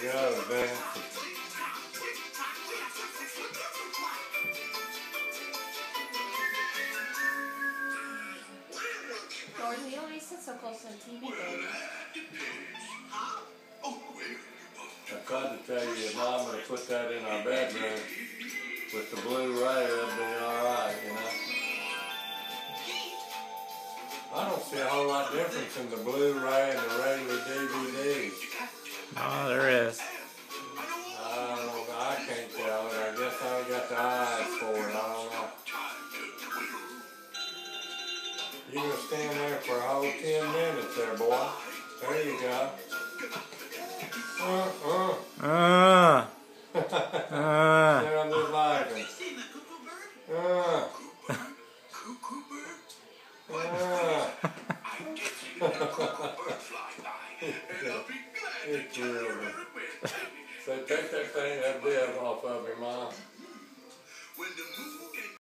go, man. Jordan, you don't need to sit so close to the TV, baby. I tried to tell you, Mom, to put that in our bedroom with the Blu-ray, it'd be alright, you know. I don't see a whole lot difference in the Blu-ray and the regular DVDs. Oh, there is. I can't tell it. I guess I ain't got the eyes for it. I don't know. You can stand there for a whole 10 minutes there, boy. There you go. Sound just like him. So take that thing, that bib off of him, Mom.